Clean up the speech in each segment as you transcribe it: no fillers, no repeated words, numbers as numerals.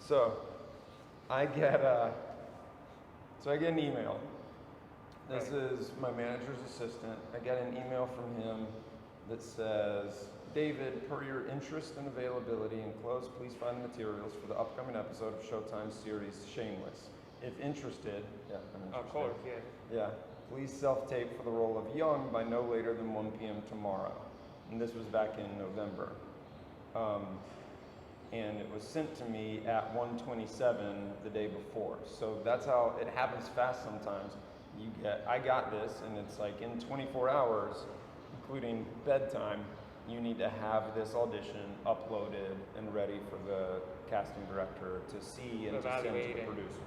So I get an email. This is my manager's assistant. I get an email from him that says, David, per your interest and availability enclosed, please find the materials for the upcoming episode of Showtime's series Shameless. If interested, I'm interested. Of course, yeah. Yeah, please self-tape for the role of Young by no later than 1 p.m. tomorrow. And this was back in November. And it was sent to me at 1:27 the day before. So that's how it happens fast sometimes. I got this, and it's like in 24 hours, including bedtime, you need to have this audition uploaded and ready for the casting director to see and to send to the producers.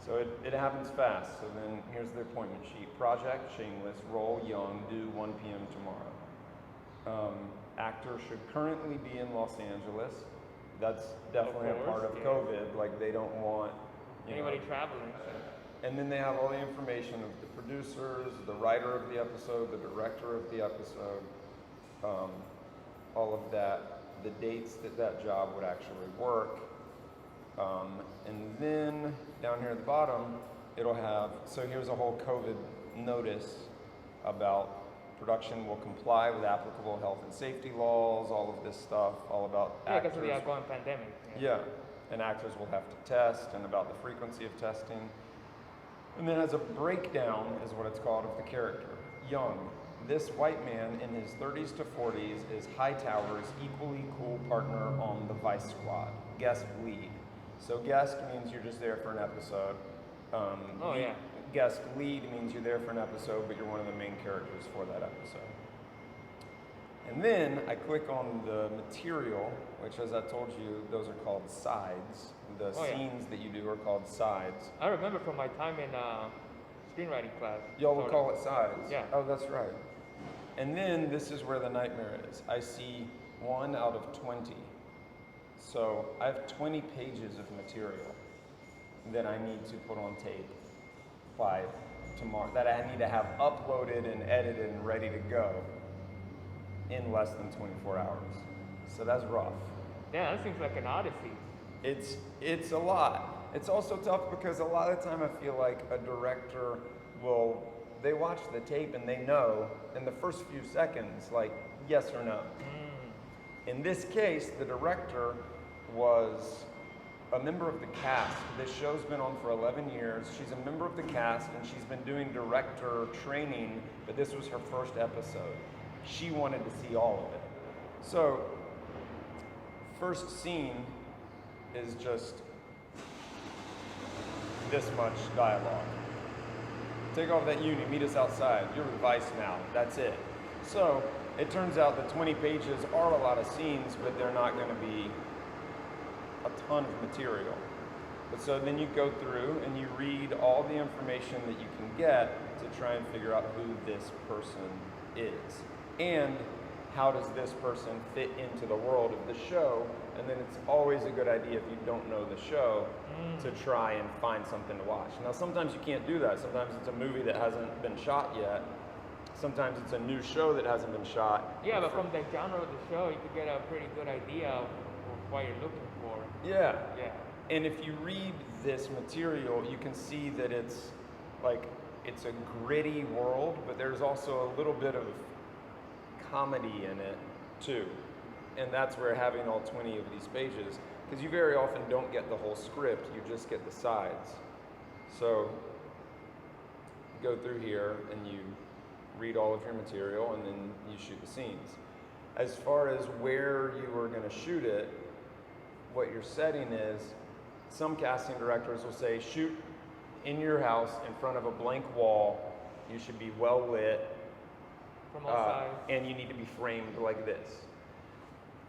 So it happens fast. So then here's the appointment sheet. Project, Shameless, role, Young, due 1 p.m. tomorrow. Actor should currently be in Los Angeles. That's definitely a part of COVID. Like, they don't want anybody traveling. And then they have all the information of the producers, the writer of the episode, the director of the episode, all of that, the dates that job would actually work. And then down here at the bottom, it'll have, so here's a whole COVID notice about production will comply with applicable health and safety laws, all of this stuff, all about actors. Because of the ongoing pandemic. Yeah, and actors will have to test and about the frequency of testing. And then as a breakdown is what it's called of the character. Young, this white man in his 30s to 40s is Hightower's equally cool partner on the Vice Squad, guest lead. So guest means you're just there for an episode. Guest lead means you're there for an episode, but you're one of the main characters for that episode. And then I click on the material, which, as I told you, those are called sides. The scenes that you do are called sides. I remember from my time in screenwriting class. Y'all would call it sides? Yeah. Oh, that's right. And then this is where the nightmare is. I see 1 out of 20. So I have 20 pages of material that I need to put on tape by tomorrow, that I need to have uploaded and edited and ready to go in less than 24 hours. So that's rough. Yeah, that seems like an odyssey. It's a lot. It's also tough because a lot of the time I feel like a director they watch the tape and they know in the first few seconds, like, yes or no. In this case, the director was a member of the cast. This show's been on for 11 years. She's a member of the cast, and she's been doing director training, but this was her first episode. She wanted to see all of it. So, first scene is just this much dialogue. Take off that uni, meet us outside. You're with Vice now. That's it. So, it turns out that 20 pages are a lot of scenes, but they're not going to be a ton of material. But so then you go through and you read all the information that you can get to try and figure out who this person is. And how does this person fit into the world of the show? And then it's always a good idea if you don't know the show to try and find something to watch. Now sometimes you can't do that. Sometimes it's a movie that hasn't been shot yet. Sometimes it's a new show that hasn't been shot. Yeah, but from the genre of the show, you could get a pretty good idea of what you're looking for. Yeah. Yeah. And if you read this material, you can see that it's a gritty world, but there's also a little bit of comedy in it too. And that's where having all 20 of these pages, because you very often don't get the whole script, you just get the sides. So you go through here and you read all of your material and then you shoot the scenes. As far as where you are going to shoot it, what your setting is, some casting directors will say shoot in your house in front of a blank wall. You should be well lit from all sides, and you need to be framed like this.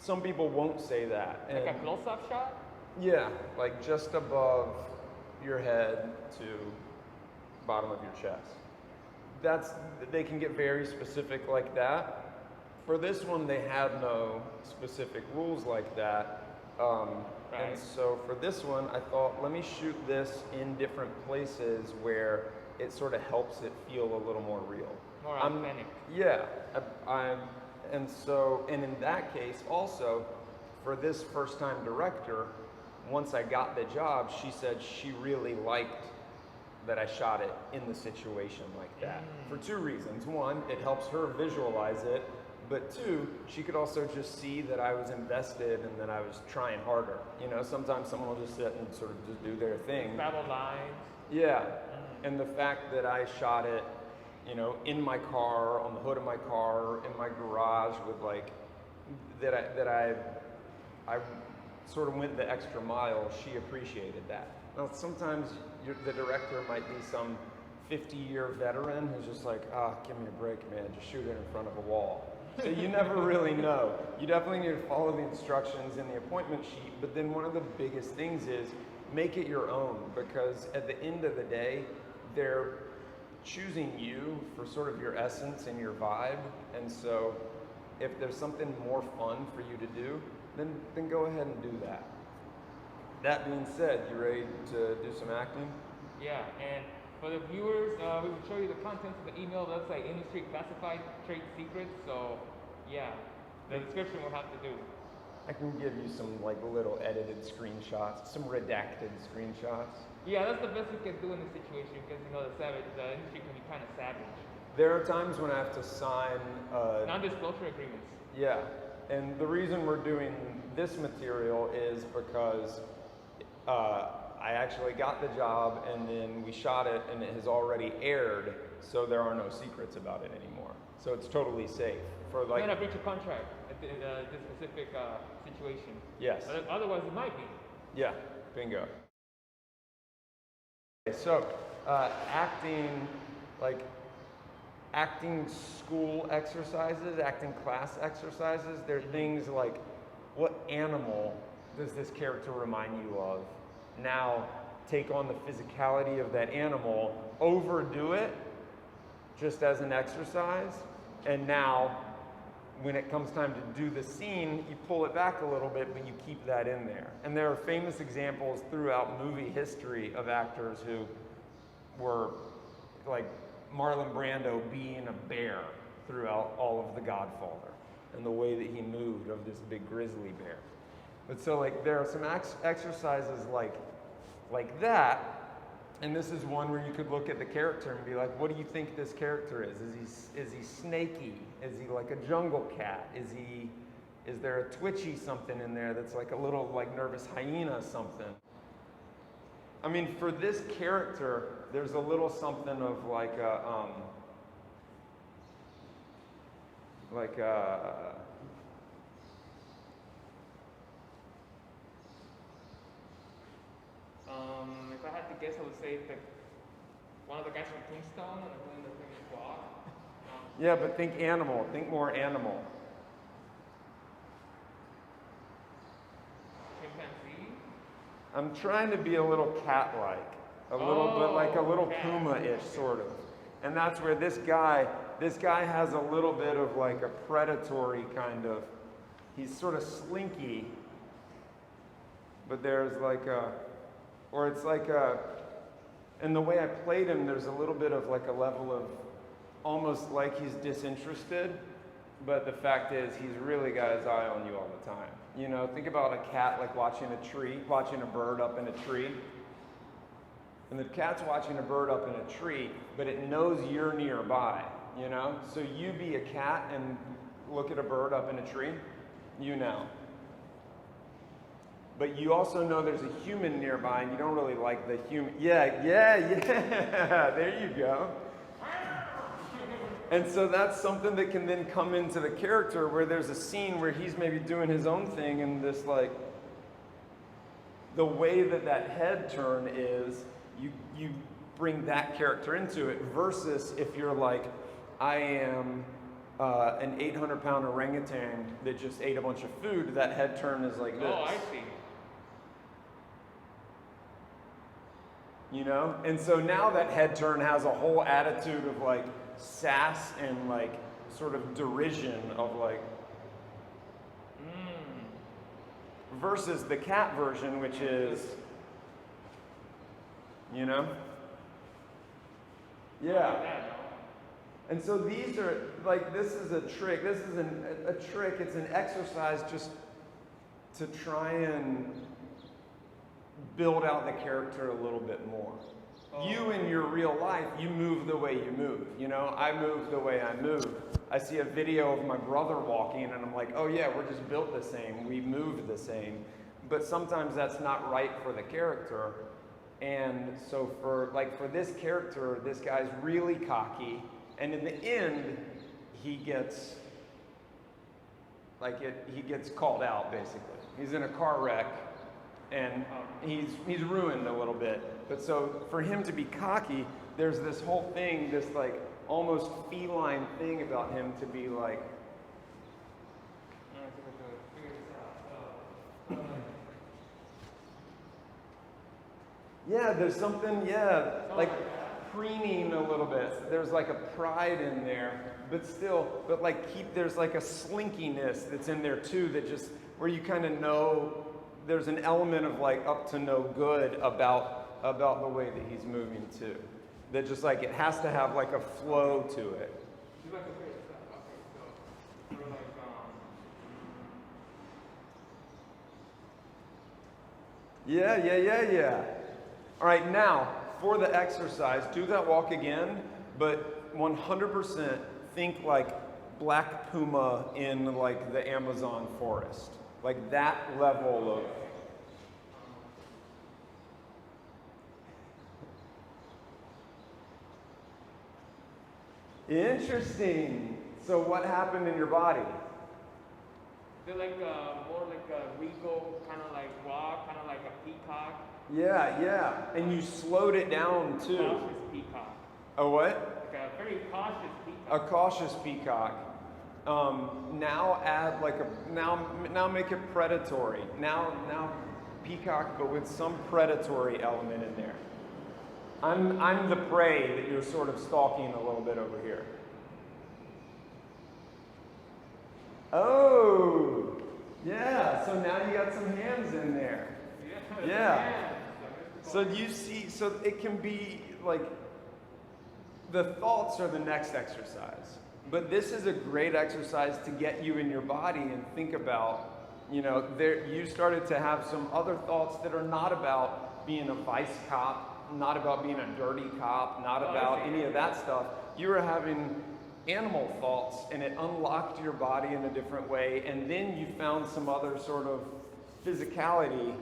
Some people won't say that. Like a close-up shot? Yeah, like just above your head to bottom of your chest. They can get very specific like that. For this one, they had no specific rules like that. Right. And so for this one, I thought, let me shoot this in different places where it sort of helps it feel a little more real. More authentic. Yeah. And in that case, also, for this first-time director, once I got the job, she said she really liked that I shot it in the situation like that. For two reasons. One, it helps her visualize it, but two, she could also just see that I was invested and that I was trying harder. You know, sometimes someone will just sit and sort of just do their thing. Battle lines. Yeah, and the fact that I shot it, you know, in my car, on the hood of my car, in my garage with like, that I sort of went the extra mile, she appreciated that. Now, sometimes the director might be some 50-year veteran who's just like, give me a break, man, just shoot it in front of a wall. So you never really know. You definitely need to follow the instructions in the appointment sheet, but then one of the biggest things is make it your own, because at the end of the day, they're choosing you for sort of your essence and your vibe, and so if there's something more fun for you to do, then go ahead and do that. That being said, you ready to do some acting? Yeah, and for the viewers, we will show you the contents of the email. That's like industry classified trade secrets. So, yeah, the description will have to do. I can give you some like little edited screenshots, some redacted screenshots. Yeah, that's the best we can do in this situation because you know the industry can be kind of savage. There are times when I have to sign non-disclosure agreements. Yeah, and the reason we're doing this material is because I actually got the job and then we shot it and it has already aired, so there are no secrets about it anymore. So it's totally safe for like. You're not breach of contract in this specific situation. Yes. Otherwise, it might be. Yeah. Bingo. Okay, so acting school exercises, acting class exercises. They're things like, what animal does this character remind you of? Now take on the physicality of that animal, overdo it just as an exercise, and now when it comes time to do the scene, you pull it back a little bit, but you keep that in there. And there are famous examples throughout movie history of actors who were like Marlon Brando being a bear throughout all of The Godfather and the way that he moved of this big grizzly bear. But so like there are some exercises like that, and this is one where you could look at the character and be like, what do you think this character is? Is he snaky? Is he like a jungle cat? Is there a twitchy something in there that's like a little like nervous hyena something? I mean, for this character, there's a little something of like a if I had to guess, I would say that one of the guys from Tombstone and doing the thing squad. Yeah, but think animal. Think more animal. Chimpanzee? I'm trying to be a little cat-like, a little bit like a little puma-ish sort of. And that's where this guy has a little bit of like a predatory kind of, he's sort of slinky, but there's like a, or it's like a, and the way I played him, there's a little bit of like a level of almost like he's disinterested, but the fact is he's really got his eye on you all the time. You know, think about a cat like watching a bird up in a tree. And the cat's watching a bird up in a tree, but it knows you're nearby, you know? So you be a cat and look at a bird up in a tree, you know. But you also know there's a human nearby and you don't really like the human. Yeah, there you go. And so that's something that can then come into the character where there's a scene where he's maybe doing his own thing and this like, the way that head turn is, you bring that character into it versus if you're like, I am an 800-pound orangutan that just ate a bunch of food, that head turn is like this. Oh, I see. You know? And so now that head turn has a whole attitude of like sass and like sort of derision of like, versus the cat version, which is, you know? Yeah. And so these are, like, this is a trick. This is a trick. It's an exercise just to try and build out the character a little bit more. Oh. You in your real life, you move the way you move. You know, I move the way I move. I see a video of my brother walking and I'm like, oh yeah, we're just built the same. We move the same. But sometimes that's not right for the character. And so for this character, this guy's really cocky. And in the end, he gets called out basically. He's in a car wreck and he's ruined a little bit. But so for him to be cocky, there's this whole thing, this like almost feline thing about him to be like, yeah, there's something, like preening a little bit. There's like a pride in there, but like there's like a slinkiness that's in there too, that just, where you kind of know there's an element of like up to no good about the way that he's moving too. That just like, it has to have like a flow to it. Yeah. All right, now, for the exercise, do that walk again, but 100% think like black puma in like the Amazon forest. Like that level of... Interesting. So what happened in your body? They're like more like a regal, kind of like walk, kind of like a peacock. Yeah. And you slowed it down too. A cautious peacock. A what? Like a very cautious peacock. A cautious peacock. Now add like now make it predatory. Now peacock, but with some predatory element in there. I'm the prey that you're sort of stalking a little bit over here. Oh, yeah. So now you got some hands in there. Yeah. So you see, so it can be like the thoughts are the next exercise. But this is a great exercise to get you in your body and think about, you started to have some other thoughts that are not about being a vice cop, not about being a dirty cop, not about any of that stuff. You were having animal thoughts and it unlocked your body in a different way, and then you found some other sort of physicality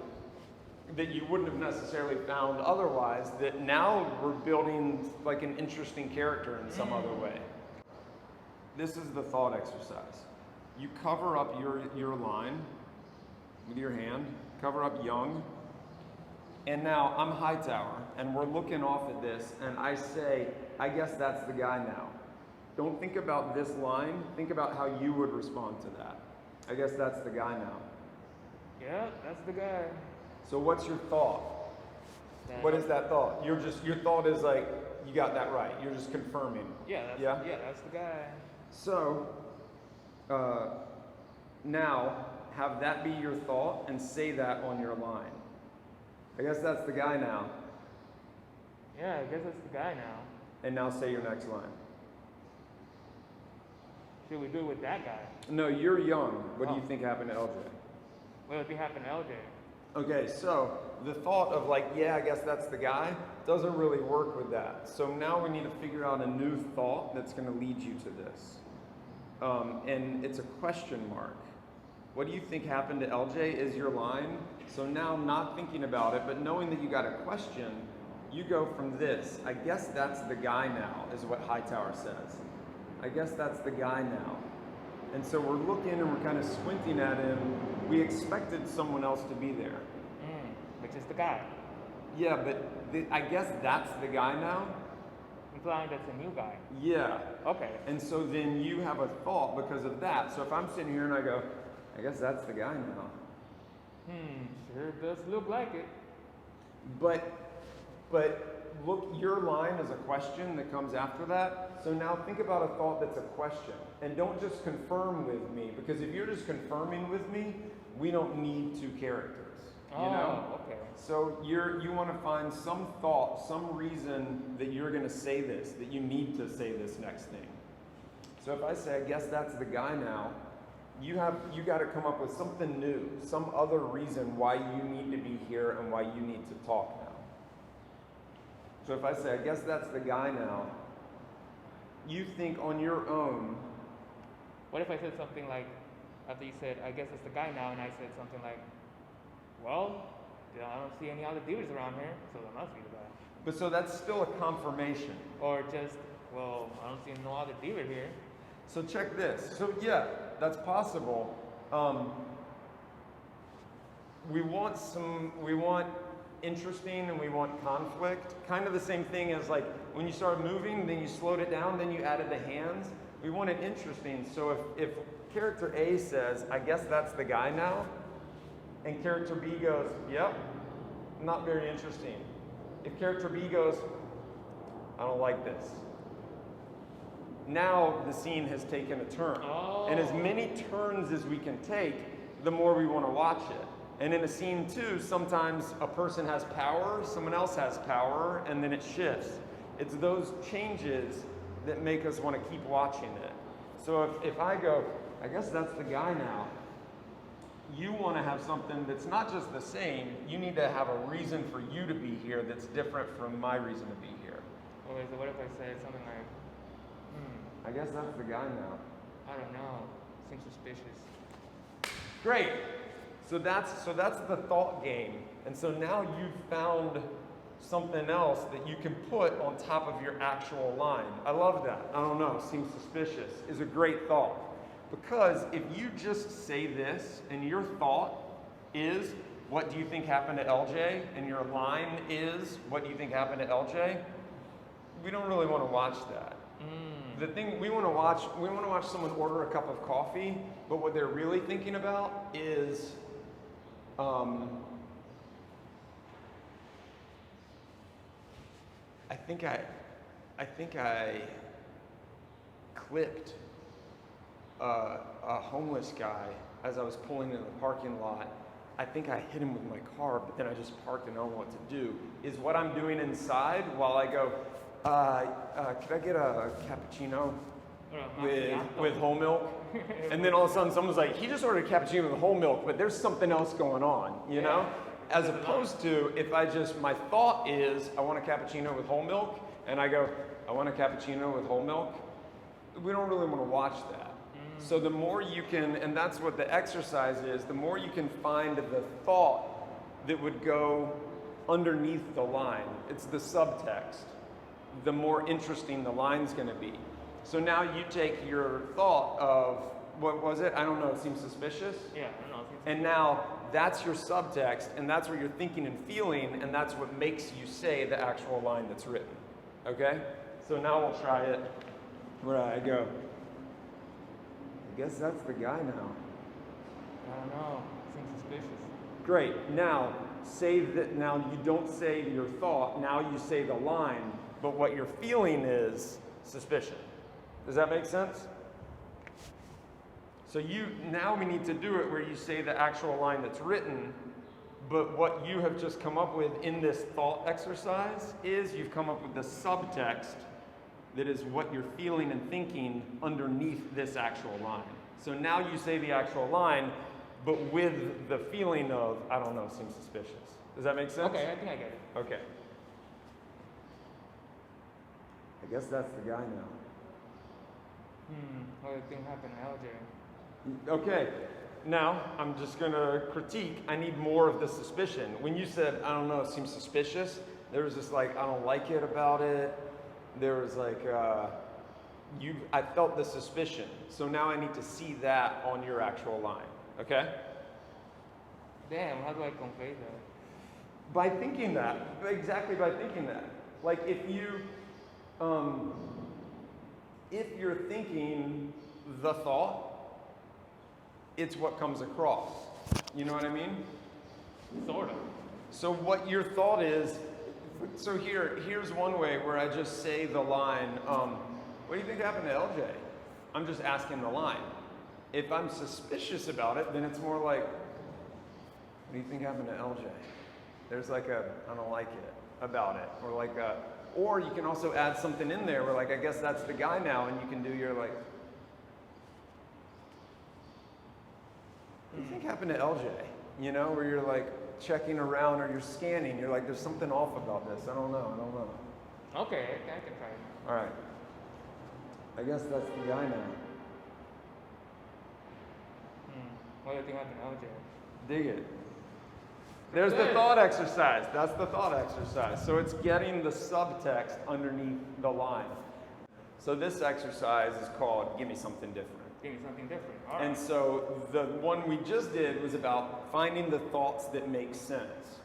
that you wouldn't have necessarily found otherwise, that now we're building like an interesting character in some other way. This is the thought exercise. You cover up your line with your hand, cover up young, and now I'm Hightower, and we're looking off at this, and I say, I guess that's the guy now. Don't think about this line, think about how you would respond to that. I guess that's the guy now. Yeah, that's the guy. So what's your thought? What is that thought? Your thought is like, you got that right. You're just confirming. Yeah, that's the guy. So, now have that be your thought and say that on your line. I guess that's the guy now. Yeah, I guess that's the guy now. And now say your next line. Should we do it with that guy? No, you're young. What do you think happened to LJ? What do you think happened to LJ? Okay, so the thought of like, yeah, I guess that's the guy, doesn't really work with that. So now we need to figure out a new thought that's going to lead you to this. And it's a question mark. What do you think happened to LJ is your line. So now not thinking about it, but knowing that you got a question, you go from this. I guess that's the guy now, is what Hightower says. I guess that's the guy now. And so we're looking and we're kind of squinting at him. We expected someone else to be there. Which is the guy. Yeah, but I guess that's the guy now. Implying that's a new guy. Yeah. Okay. And so then you have a thought because of that. So if I'm sitting here and I go, I guess that's the guy now. Sure does look like it. But look, your line is a question that comes after that. So now think about a thought that's a question. And don't just confirm with me, because if you're just confirming with me, we don't need two characters. You know? Okay. So you want to find some thought, some reason that you're going to say this, that you need to say this next thing. So if I say, I guess that's the guy now, You got to come up with something new, some other reason why you need to be here and why you need to talk now. So if I say, I guess that's the guy now, you think on your own. What if I said something like, after you said, I guess it's the guy now, and I said something like, well, I don't see any other dealers around here, so that must be the guy. But so that's still a confirmation. Or just, well, I don't see no other dealer here. So check this. So yeah, that's possible. We want interesting and we want conflict. Kind of the same thing as like when you started moving, then you slowed it down, then you added the hands. We want it interesting. So if character A says, I guess that's the guy now, and character B goes, yep, not very interesting. If character B goes, I don't like this. Now the scene has taken a turn. Oh. And as many turns as we can take, the more we want to watch it. And in a scene too, sometimes a person has power, someone else has power, and then it shifts. It's those changes that make us want to keep watching it. So if I go, I guess that's the guy now, you want to have something that's not just the same, you need to have a reason for you to be here that's different from my reason to be here. Okay, so what if I said something like, I guess that's the guy now. I don't know, seems suspicious. Great. So that's the thought game. And so now you've found something else that you can put on top of your actual line. I love that. I don't know, seems suspicious, is a great thought. Because if you just say this and your thought is, what do you think happened to LJ? And your line is, what do you think happened to LJ? We don't really want to watch that. The thing we want to watch someone order a cup of coffee, but what they're really thinking about is I think I clipped a homeless guy as I was pulling into the parking lot. I think I hit him with my car, but then I just parked and I don't know what to do. Is what I'm doing inside while I go, could I get a cappuccino with whole milk? And then all of a sudden someone's like, he just ordered a cappuccino with whole milk, but there's something else going on, you know? As opposed to if my thought is, I want a cappuccino with whole milk, and I go, I want a cappuccino with whole milk, we don't really want to watch that. So the more you can, and that's what the exercise is, the more you can find the thought that would go underneath the line, it's the subtext, the more interesting the line's going to be. So now you take your thought of, what was it? I don't know, it seems suspicious. Yeah, I don't know. And now that's your subtext, and that's what you're thinking and feeling, and that's what makes you say the actual line that's written. Okay? So now we'll try it where I go, I guess that's the guy now. I don't know. Seems suspicious. Great. Now, say that. Now you don't say your thought. Now you say the line. But what you're feeling is suspicion. Does that make sense? So now we need to do it where you say the actual line that's written. But what you have just come up with in this thought exercise is you've come up with the subtext that is what you're feeling and thinking underneath this actual line. So now you say the actual line, but with the feeling of, I don't know, seems suspicious. Does that make sense? Okay, I think I get it. Okay. I guess that's the guy now. What do you think happened to LJ? Okay. Now, I'm just going to critique. I need more of the suspicion. When you said, I don't know, it seems suspicious, there was just like, I don't like it about it. There was like, I felt the suspicion. So now I need to see that on your actual line. Okay? Damn, how do I convey that? By thinking that. Exactly by thinking that. Like if you're thinking the thought, it's what comes across. You know what I mean? Sort of. So what your thought is, so here's one way where I just say the line, what do you think happened to LJ? I'm just asking the line. If I'm suspicious about it, then it's more like, what do you think happened to LJ? There's like I don't like it about it. Or like or you can also add something in there where like, I guess that's the guy now, and you can do your like, What do you think happened to LJ? You know, where you're like checking around or you're scanning. You're like, there's something off about this. I don't know. Okay, I can try it. All right. I guess that's the guy now. What do you think happened to LJ? Dig it. There's the thought exercise. That's the thought exercise. So it's getting the subtext underneath the line. So this exercise is called Give Me Something Different. Give me something different. All right. And so the one we just did was about finding the thoughts that make sense.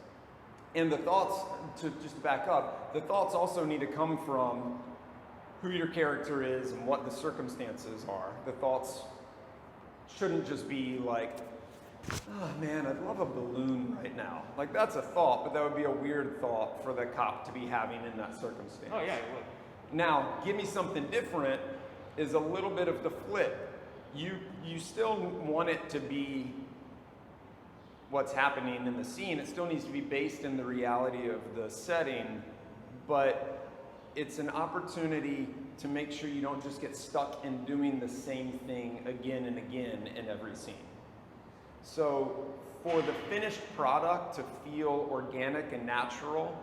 And the thoughts, to just back up, the thoughts also need to come from who your character is and what the circumstances are. The thoughts shouldn't just be like, oh man, I'd love a balloon right now. Like that's a thought, but that would be a weird thought for the cop to be having in that circumstance. Oh yeah, it would. Now, Give Me Something Different is a little bit of the flip. You still want it to be what's happening in the scene. It still needs to be based in the reality of the setting, but it's an opportunity to make sure you don't just get stuck in doing the same thing again and again in every scene. So for the finished product to feel organic and natural,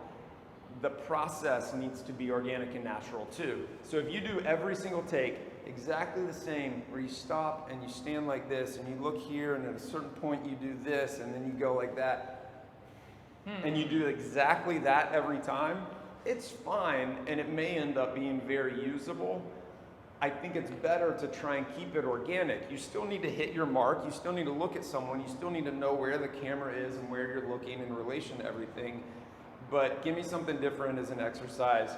the process needs to be organic and natural too. So if you do every single take exactly the same, where you stop and you stand like this and you look here and at a certain point you do this and then you go like that, and you do exactly that every time, it's fine and it may end up being very usable. I think it's better to try and keep it organic. You still need to hit your mark, you still need to look at someone, you still need to know where the camera is and where you're looking in relation to everything. But Give Me Something Different is an exercise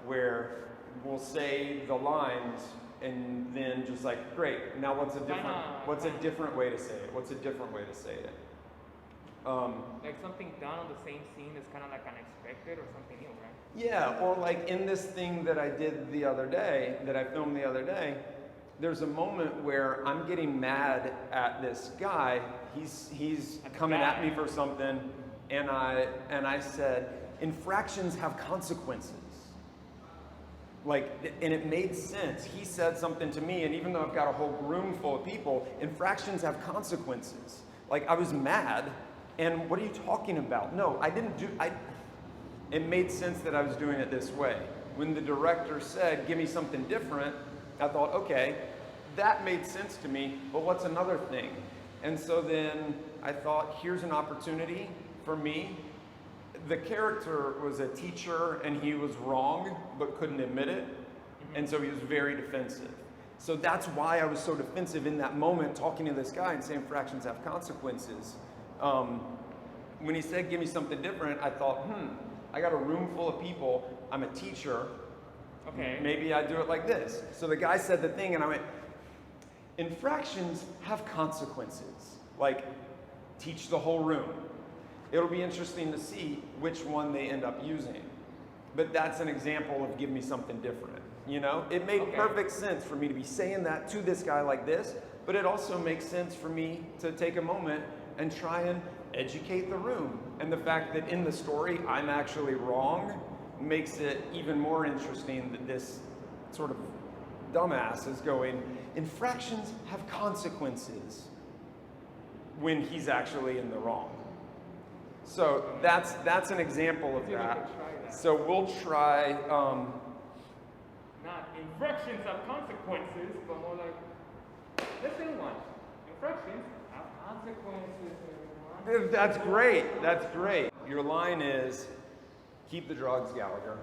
where we'll say the lines and then just like, great, now what's a different way to say it? What's a different way to say it? Like something done on the same scene is kind of like unexpected or something new, right? Yeah, or like in this thing that I did the other day, that I filmed the other day, there's a moment where I'm getting mad at this guy. He's coming at me for something, and I said, infractions have consequences. Like, and it made sense. He said something to me, and even though I've got a whole room full of people, infractions have consequences. Like, I was mad, and what are you talking about? No, it made sense that I was doing it this way. When the director said, give me something different, I thought, okay, that made sense to me, but what's another thing? And so then I thought, here's an opportunity for me. The character was a teacher and he was wrong, but couldn't admit it. And so he was very defensive. So that's why I was so defensive in that moment, talking to this guy and saying fractions have consequences. When he said, give me something different, I thought, I got a room full of people. I'm a teacher. Okay. Maybe I do it like this. So the guy said the thing and I went, infractions have consequences. Like, teach the whole room. It'll be interesting to see which one they end up using. But that's an example of give me something different. You know, it made perfect sense for me to be saying that to this guy like this, but it also makes sense for me to take a moment and try and educate the room. And the fact that in the story I'm actually wrong makes it even more interesting that this sort of dumbass is going, infractions have consequences, when he's actually in the wrong. So that's an example of that. So we'll try. Not infractions have consequences, but more like, let's say one. Infractions have consequences, everyone. That's great. That's great. Your line is, keep the drugs, Gallagher.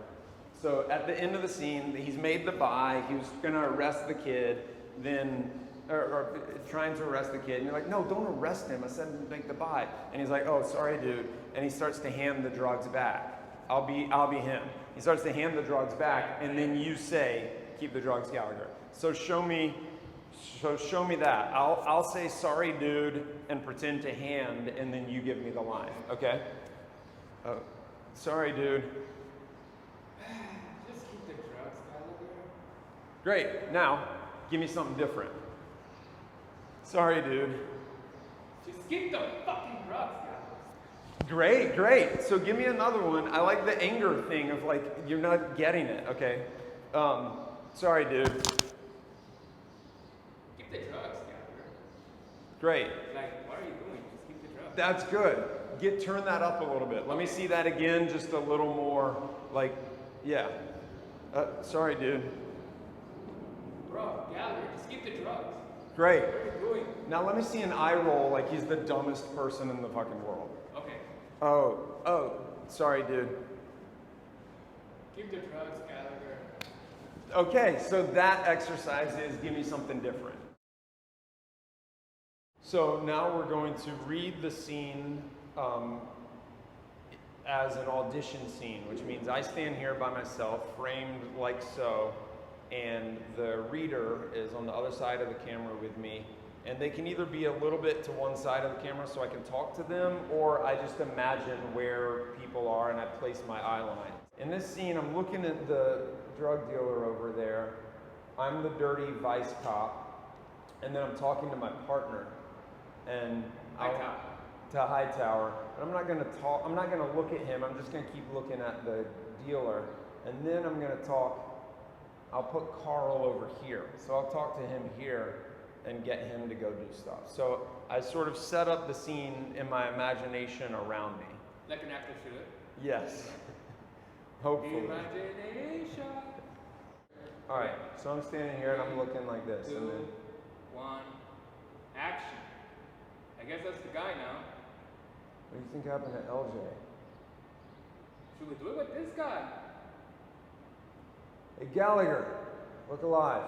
So at the end of the scene, he's made the buy. He was going to arrest the kid, then. Or trying to arrest the kid, and you're like, no, don't arrest him. I said make the buy. And he's like, oh, sorry, dude. And he starts to hand the drugs back. I'll be him. He starts to hand the drugs back, and then you say, keep the drugs, Gallagher. So show me that. I'll say sorry, dude, and pretend to hand, and then you give me the line. Okay? Oh, sorry, dude. Just keep the drugs, Gallagher. Great. Now, give me something different. Sorry, dude. Just keep the fucking drugs, guys. Great. So give me another one. I like the anger thing of like, you're not getting it, okay? Sorry, dude. Keep the drugs, Gallagher. Great. Like, what are you doing? Just keep the drugs. That's good. Turn that up a little bit. Let me see that again, just a little more, like, yeah. Sorry, dude. Bro, Gallagher, just keep the drugs. Great. What are you doing? Now let me see an eye roll like he's the dumbest person in the fucking world. Okay. Oh, sorry, dude. Keep the drugs, Gallagher. Okay, so that exercise is give me something different. So now we're going to read the scene as an audition scene, which means I stand here by myself, framed like so, and the reader is on the other side of the camera with me. And they can either be a little bit to one side of the camera so I can talk to them, or I just imagine where people are and I place my eye line. In this scene, I'm looking at the drug dealer over there. I'm the dirty vice cop, and then I'm talking to my partner. And to Hightower. And I'm not gonna talk, I'm not gonna look at him, I'm just gonna keep looking at the dealer. And then I'm gonna talk, I'll put Carl over here. So I'll talk to him here and get him to go do stuff. So I sort of set up the scene in my imagination around me. Like an actor should. Yes. Hopefully. Imagination. All right, so I'm standing here and I'm looking like this. 2, And then 1, action. I guess that's the guy now. what do you think happened to LJ? Should we do it with this guy? Hey, Gallagher, look alive.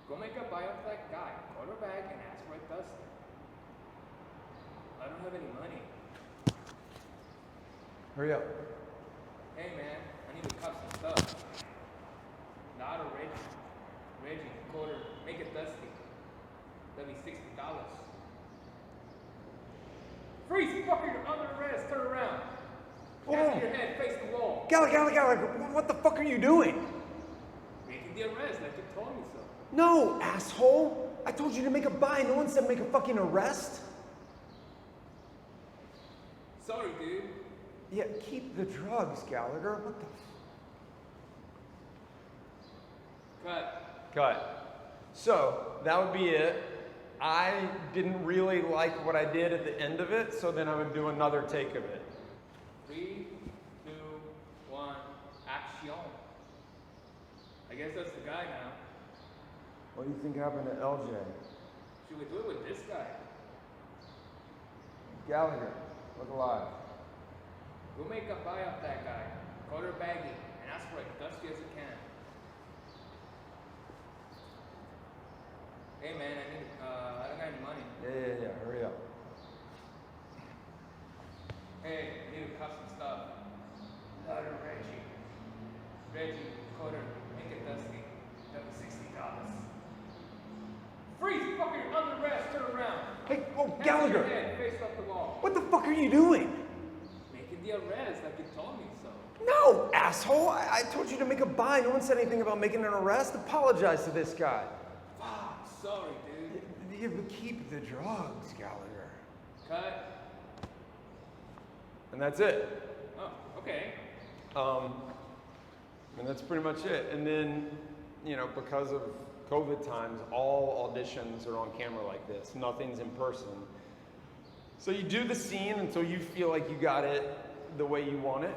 Go make a buy of that guy. Go to bag and ask for a Dustin. I don't have any money. Hurry up. Hey man, I need to cut some stuff. Not a Reggie. Reggie, quarter, make it Dusty. That'll be $60. Freeze, fucker, you're under arrest, turn around. Cast your head, face the wall. Gallagher, what the fuck are you doing? Making the arrest like you told me so. No, asshole. I told you to make a buy. No one said make a fucking arrest. Sorry, dude. Yeah, keep the drugs, Gallagher. What the Cut. So, that would be it. I didn't really like what I did at the end of it, so then I would do another take of it. 3, 2, 1, action. I guess that's the guy now. What do you think happened to LJ? Should we do it with this guy? Gallagher, look alive. Go make a buy of that guy. Quarter baggy and ask for it dusty as you can. Hey man, I don't got any money. Yeah, hurry up. Hey, I need to cut some stuff. Not a Reggie. Reggie, quarter, make it dusty. That'll be $60. Freeze, fucker, you're under arrest, turn around. Hey, oh, Hands Gallagher. on your head, face up the wall. What the fuck are you doing? Making the arrest like you told me so. No, asshole. I told you to make a buy. No one said anything about making an arrest. Apologize to this guy. Fuck, sorry, dude. Yeah, but keep the drugs, Gallagher. Cut. And that's it. Oh, okay. And that's pretty much it. And then, because of COVID times, all auditions are on camera like this. Nothing's in person. So you do the scene until you feel like you got it the way you want it.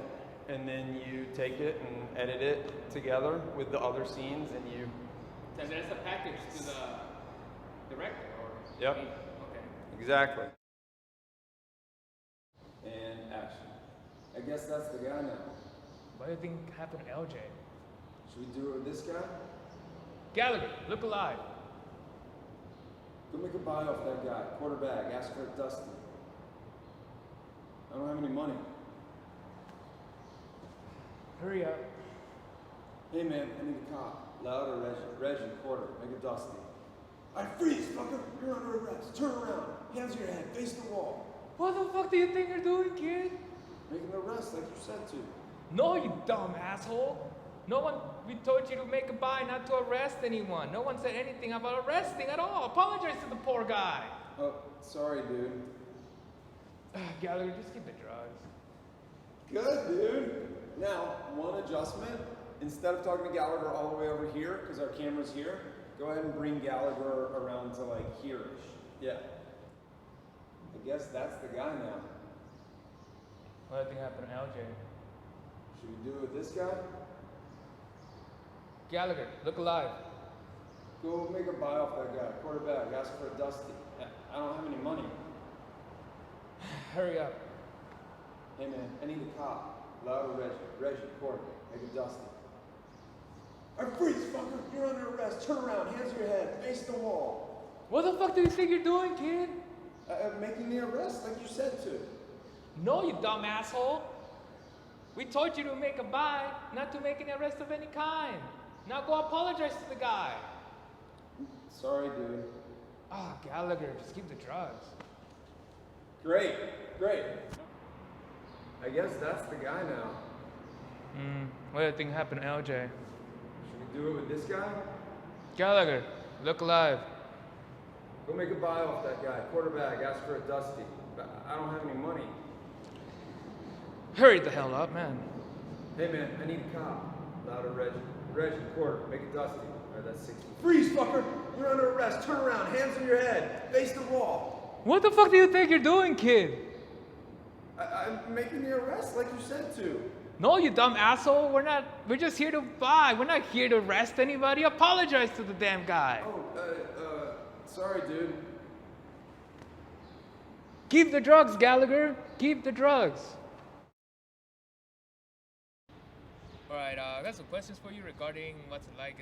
And then you take it and edit it together with the other scenes and you... So there's a package to the director or... Yep. Me? Okay. Exactly. And action. I guess that's the guy now. What do you think happened to LJ? Should we do it with this guy? Gallagher, look alive. Go make a buy off that guy. Quarter bag. Ask for it dusty. I don't have any money. Hurry up. Hey man, I need a cop. Louder, Reggie, quarter. Make it dusty. I freeze, fucker. You're under arrest. Turn around. Hands on your head. Face the wall. What the fuck do you think you're doing, kid? Make an arrest like you said to. No, you dumb asshole. We told you to make a buy, not to arrest anyone. No one said anything about arresting at all. Apologize to the poor guy. Oh, sorry, dude. Gallagher, just keep the drugs. Good, dude. Now, one adjustment. Instead of talking to Gallagher all the way over here, because our camera's here, go ahead and bring Gallagher around to like here-ish. Yeah. I guess that's the guy now. What do you think happened to LJ? Should we do it with this guy? Gallagher, look alive. Go make a buy off that guy. Quarterback, ask for a Dusty. I don't have any money. Hurry up. Hey man, I need a cop. Louder Reggie, quarterback, make a Dusty. Alright, freeze, fucker! You're under arrest. Turn around, hands on your head, face the wall. What the fuck do you think you're doing, kid? Making the arrest like you said to. No, you dumb asshole. We told you to make a buy, not to make an arrest of any kind. Now go apologize to the guy. Sorry, dude. Ah, Gallagher, just keep the drugs. Great. I guess that's the guy now. What do you think happened to LJ? Should we do it with this guy? Gallagher, look alive. Go make a buy off that guy. Quarterback, ask for a Dusty. I don't have any money. Hurry the hell up, man. Hey man, I need a cop. Louder Reggie, quarter, make a Dusty. Alright, that's 60. Freeze, fucker! You're under arrest. Turn around, hands on your head, face the wall. What the fuck do you think you're doing, kid? I'm making the arrest like you said to. No, you dumb asshole. We're just here to buy. We're not here to arrest anybody. Apologize to the damn guy. Sorry, dude. Keep the drugs, Gallagher. Keep the drugs. All right, I got some questions for you regarding what's it like,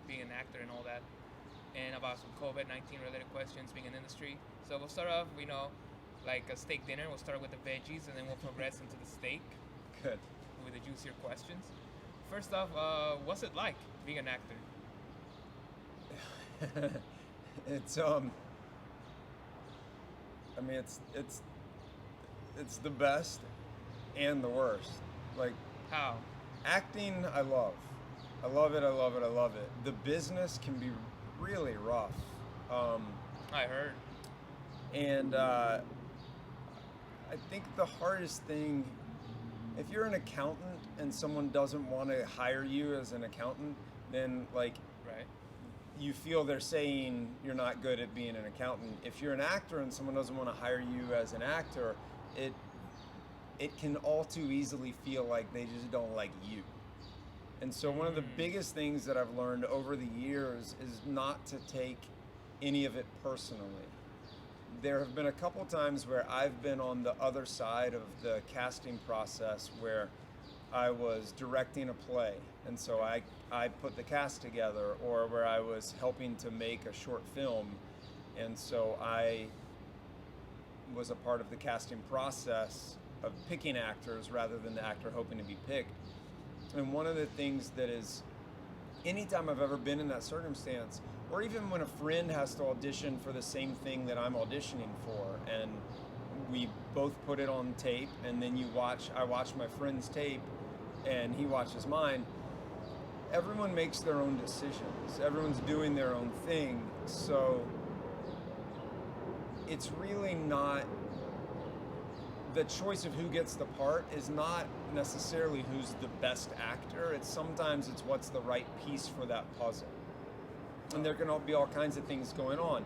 being an actor and all that, and about some COVID-19 related questions, being in the industry. So we'll start off, like a steak dinner. We'll start with the veggies, and then we'll progress into the steak. Good. With the juicier questions. First off, what's it like being an actor? It's it's the best and the worst. Like, How? acting, I love it. The business can be really rough. I heard. And I think the hardest thing, if you're an accountant and someone doesn't want to hire you as an accountant, then like, Right. you feel they're saying you're not good at being an accountant. If you're an actor and someone doesn't want to hire you as an actor, it can all too easily feel like they just don't like you. And so one of the biggest things that I've learned over the years is not to take any of it personally. There have been a couple times where I've been on the other side of the casting process where I was directing a play, and so I put the cast together, or where I was helping to make a short film, and so I was a part of the casting process of picking actors rather than the actor hoping to be picked. And one of the things that is, anytime I've ever been in that circumstance, or even when a friend has to audition for the same thing that I'm auditioning for, and we both put it on tape, and then I watch my friend's tape, and he watches mine. Everyone makes their own decisions. Everyone's doing their own thing. So it's really not, the choice of who gets the part is not necessarily who's the best actor. Sometimes it's what's the right piece for that puzzle. And there can be all kinds of things going on.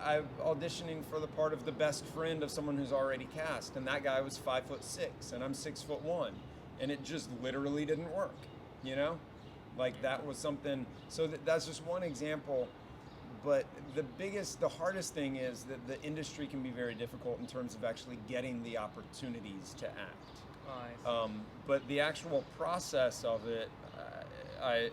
I'm auditioning for the part of the best friend of someone who's already cast, and that guy was 5'6", and I'm 6'1", and it just literally didn't work, you know? Like, that was something, so that's just one example. But the hardest thing is that the industry can be very difficult in terms of actually getting the opportunities to act. Oh, I see. But the actual process of it, I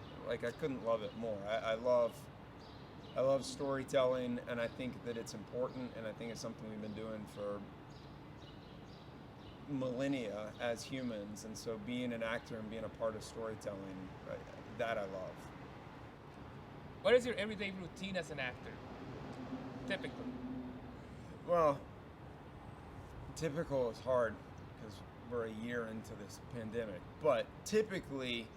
couldn't love it more. I love storytelling, and I think that it's important, and I think it's something we've been doing for millennia as humans. And so being an actor and being a part of storytelling, that I love. What is your everyday routine as an actor? Typically. Well, typical is hard because we're a year into this pandemic. But typically,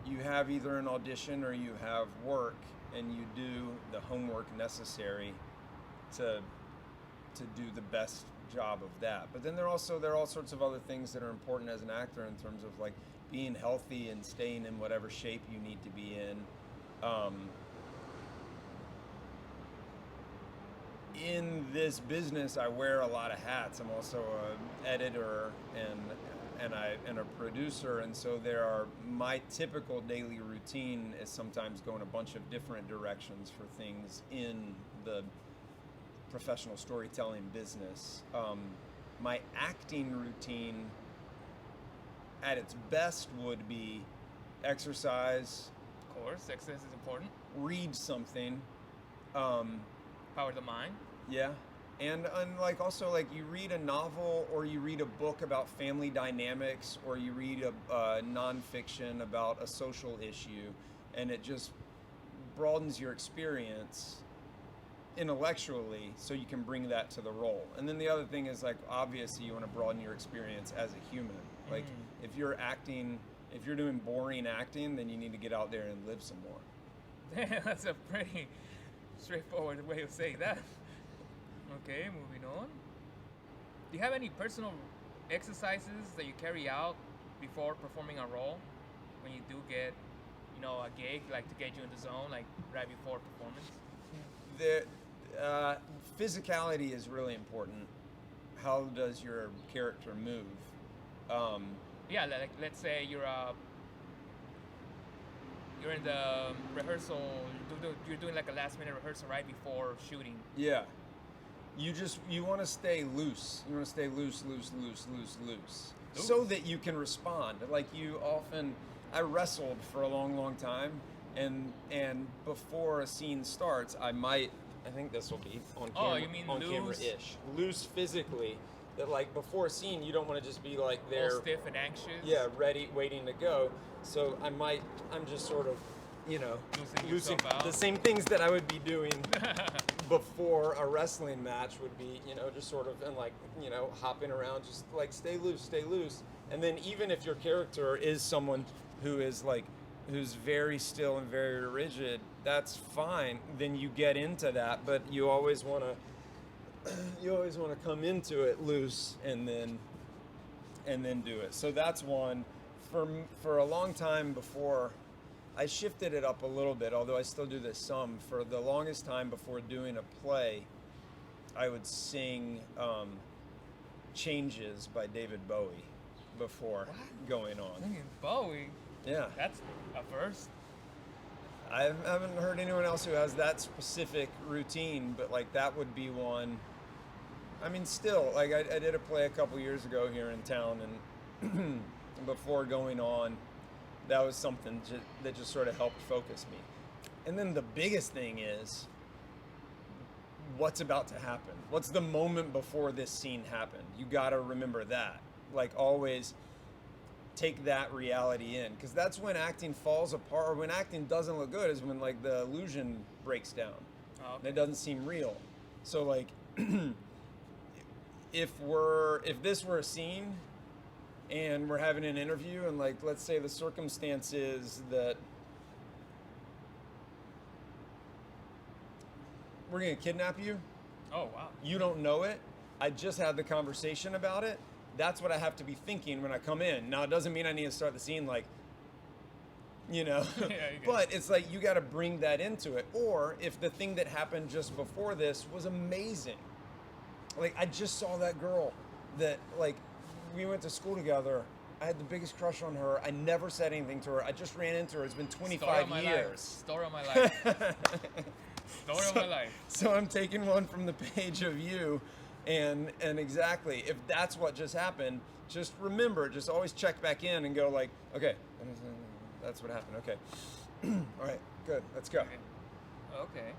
you have either an audition or you have work, and you do the homework necessary to do the best job of that. But then there are all sorts of other things that are important as an actor in terms of like being healthy and staying in whatever shape you need to be in. in this business, I wear a lot of hats. I'm also an editor and a producer, and so my typical daily routine is sometimes going a bunch of different directions for things in the professional storytelling business. My acting routine at its best would be exercise, Of course, exercise is important. read something, Power the mind. yeah, and like also like you read a novel or you read a book about family dynamics or you read a nonfiction about a social issue, and it just broadens your experience intellectually so you can bring that to the role. And then the other thing is, like, obviously you want to broaden your experience as a human. Like if you're doing boring acting, then you need to get out there and live some more. That's a pretty straightforward way of saying that. Okay, moving on. Do you have any personal exercises that you carry out before performing a role? When you do get, a gig, like to get you in the zone, like right before performance? The physicality is really important. How does your character move? Yeah, like let's say you're in the rehearsal. You're doing like a last minute rehearsal right before shooting. Yeah. You want to stay loose. You want to stay loose, so that you can respond. Like I wrestled for a long time, and before a scene starts, I think this will be on camera. Oh, you mean on loose? camera-ish. Loose physically. That like before a scene, you don't want to just be like there. All stiff and anxious. Yeah, ready, waiting to go. So I'm just sort of, Loosening yourself out. the same things that I would be doing before a wrestling match would be, just sort of, and like, hopping around, just like stay loose. And then even if your character is someone who is like, who's very still and very rigid, that's fine. Then you get into that, but you always want to come into it loose and then do it. So that's one. For a long time before, I shifted it up a little bit, although I still do this some. For the longest time before doing a play, I would sing Changes by David Bowie before going on. Singing Bowie? Yeah. That's a first. I haven't heard anyone else who has that specific routine, but like that would be one. I mean, still, like I did a play a couple years ago here in town, and before going on, that was something that just sort of helped focus me. And then the biggest thing is, what's about to happen? What's the moment before this scene happened? You got to remember that. Like always, take that reality in, because that's when acting falls apart, or when acting doesn't look good, is when like the illusion breaks down. Oh, okay. And it doesn't seem real. So like, if this were a scene and we're having an interview, and like, let's say the circumstance is that we're gonna kidnap you. Oh, wow. You don't know it. I just had the conversation about it. That's what I have to be thinking when I come in. Now, it doesn't mean I need to start the scene like, but it's like you got to bring that into it. Or if the thing that happened just before this was amazing. Like, I just saw that girl that, like, we went to school together. I had the biggest crush on her. I never said anything to her. I just ran into her. It's been 25 years. Story of my life. Story of my life. So I'm taking one from the page of you, and exactly, if that's what just happened, just remember, just always check back in and go like, okay, that's what happened. Okay. All right, good. Let's go. Okay.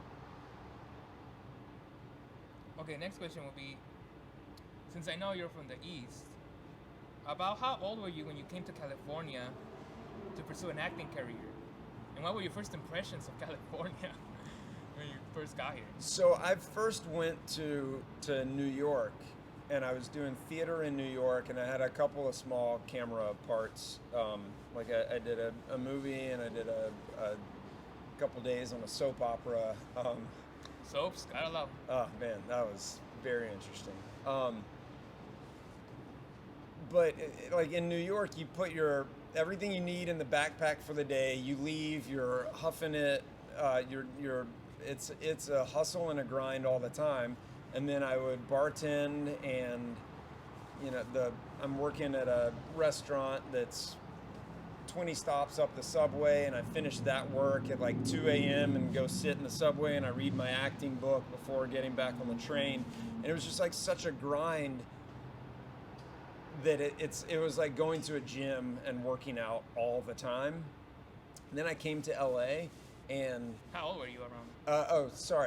Okay, next question will be, since I know you're from the East, about how old were you when you came to California to pursue an acting career? And what were your first impressions of California when you first got here? So I first went to New York, and I was doing theater in New York, and I had a couple of small camera parts. Like I did a movie, and I did a couple days on a soap opera. Soaps, gotta love. Oh man, that was very interesting. But like in New York, you put everything you need in the backpack for the day. You leave, you're huffing it, you're it's a hustle and a grind all the time. And then I would bartend, and I'm working at a restaurant that's 20 stops up the subway, and I finish that work at like 2 a.m. and go sit in the subway and I read my acting book before getting back on the train. And it was just like such a grind that it was like going to a gym and working out all the time. And then I came to LA, and How old were you around?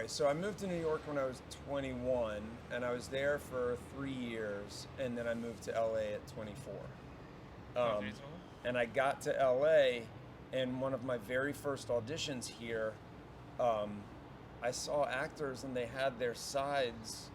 So I moved to New York when I was 21, and I was there for 3 years, and then I moved to LA at 24. And I got to LA, and one of my very first auditions here, I saw actors, and they had their sides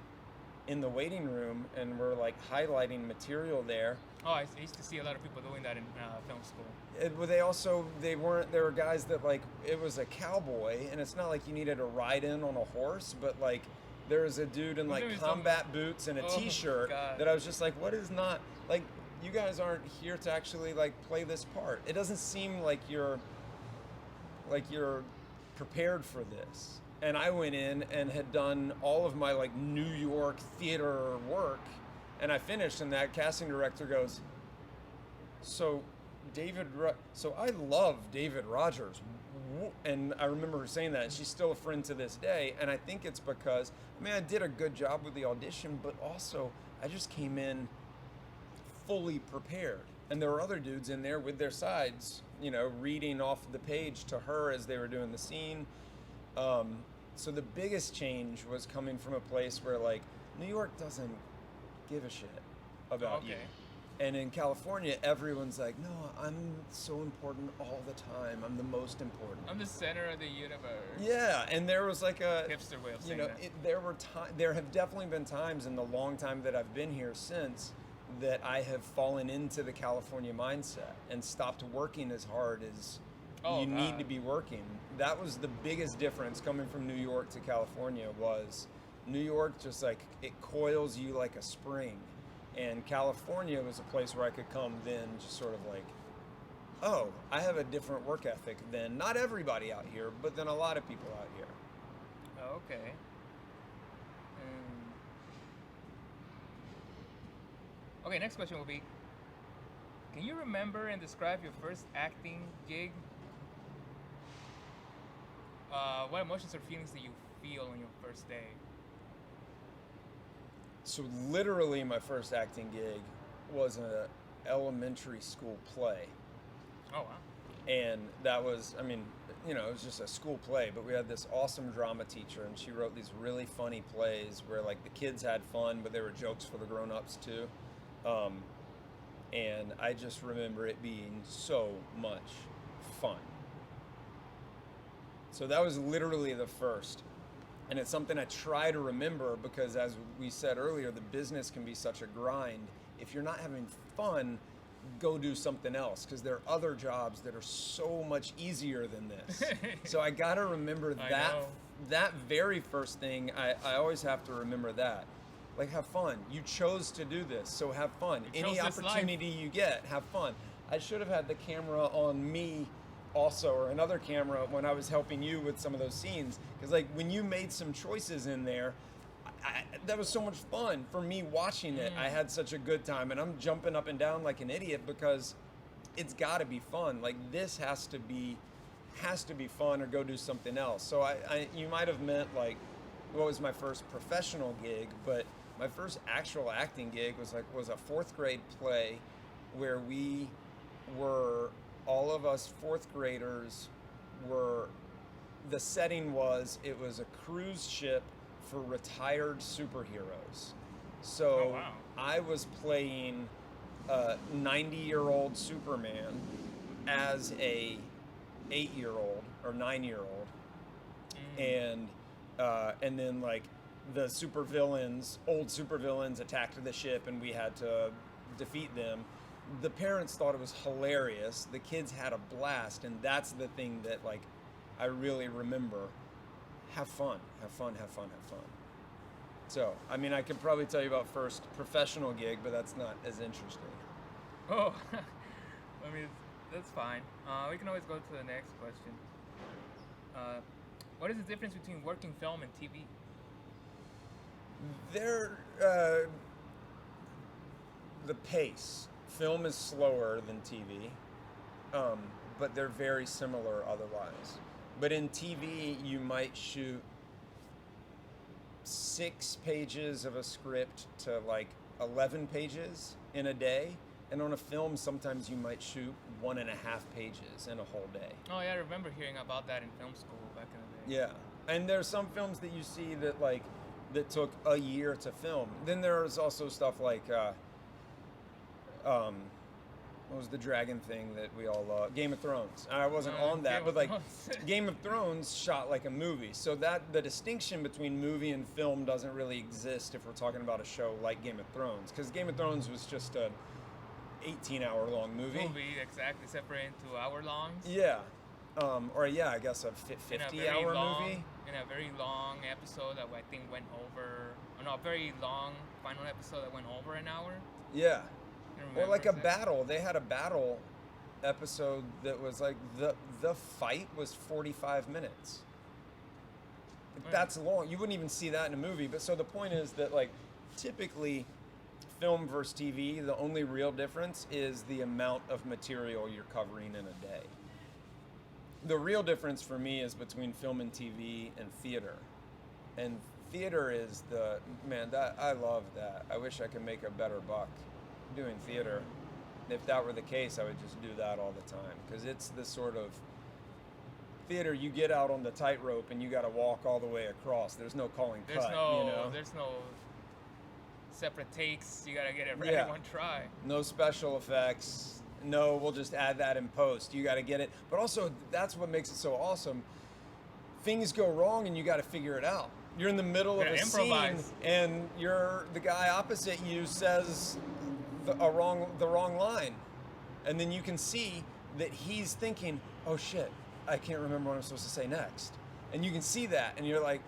in the waiting room and were like highlighting material there. Oh, I used to see a lot of people doing that in film school. There were guys that, like, it was a cowboy, and it's not like you needed to ride in on a horse, but like there was a dude in like combat boots and a t-shirt that I was just like, what is not, like, you guys aren't here to actually like play this part. It doesn't seem like you're prepared for this. And I went in and had done all of my like New York theater work, and I finished, and that casting director goes, so I love David Rogers. And I remember her saying that, and she's still a friend to this day. And I think it's because, I did a good job with the audition, but also I just came in fully prepared. And there were other dudes in there with their sides, reading off the page to her as they were doing the scene. So the biggest change was coming from a place where, like, New York doesn't give a shit about you. And in California, everyone's like, no, I'm so important all the time. I'm the most important. I'm the center of the universe. Yeah, and there was like a hipster way of saying that. There have definitely been times in the long time that I've been here since that I have fallen into the California mindset and stopped working as hard as need to be working. That was the biggest difference coming from New York to California. Was New York just like, it coils you like a spring. And California was a place where I could come then just sort of like, oh, I have a different work ethic than not everybody out here, but then a lot of people out here. Oh, okay. Okay, next question will be, can you remember and describe your first acting gig? What emotions or feelings did you feel on your first day? So literally my first acting gig was an elementary school play. Oh, wow. And that was, it was just a school play, but we had this awesome drama teacher, and she wrote these really funny plays where like the kids had fun, but there were jokes for the grown-ups too. And I just remember it being so much fun. So that was literally the first. And it's something I try to remember because, as we said earlier, the business can be such a grind. If you're not having fun, go do something else, because there are other jobs that are so much easier than this. So I got to remember that very first thing. I always have to remember that. Like, have fun. You chose to do this, so have fun. Any opportunity you get, have fun. I should have had the camera on me also, or another camera when I was helping you with some of those scenes, because like when you made some choices in there, that was so much fun for me watching it. I had such a good time, and I'm jumping up and down like an idiot because it's got to be fun. Like, this has to be fun, or go do something else. So you might have meant like what was my first professional gig, but my first actual acting gig was a fourth grade play where we were, all of us fourth graders were, the setting was, it was a cruise ship for retired superheroes. So I was playing a 90-year-old Superman as a 8-year-old or 9-year-old. And then like the old supervillains attacked the ship, and we had to defeat them. The parents thought it was hilarious. The kids had a blast, and that's the thing that like I really remember. Have fun, have fun, have fun, have fun. So, I could probably tell you about first professional gig, but that's not as interesting. Oh, that's fine. We can always go to the next question. What is the difference between working film and TV? They're the pace. Film is slower than TV, but they're very similar otherwise. But in TV, you might shoot 6 pages of a script to like 11 pages in a day. And on a film, sometimes you might shoot 1.5 pages in a whole day. Oh yeah, I remember hearing about that in film school back in the day. Yeah. And there's some films that you see that like that took a year to film. Then there's also stuff like what was the dragon thing that we all love? Game of Thrones. I wasn't on that, but like Game of Thrones shot like a movie. So that the distinction between movie and film doesn't really exist if we're talking about a show like Game of Thrones, because Game of Thrones was just a 18-hour-long movie. Exactly, separated into hour-longs. Yeah. I guess a 50-hour movie. In a very long episode that I think went over... a very long final episode that went over an hour. Yeah. Or like a exactly. battle. They had a battle episode that was like the fight was 45 minutes. That's long. You wouldn't even see that in a movie. But so the point is that like typically film versus TV, the only real difference is the amount of material you're covering in a day. The real difference for me is between film and TV and theater. And theater is that I love that. I wish I could make a better buck doing theater. If that were the case, I would just do that all the time, because it's the sort of theater you get out on the tightrope and you got to walk all the way across. There's no calling cut. There's no separate takes. You gotta get it ready one try. No special effects. No, we'll just add that in post. You got to get it. But also, that's what makes it so awesome. Things go wrong and you got to figure it out. You're in the middle of a scene and the guy opposite you says the wrong line, and then you can see that he's thinking, oh shit, I can't remember what I'm supposed to say next. And you can see that, and you're like,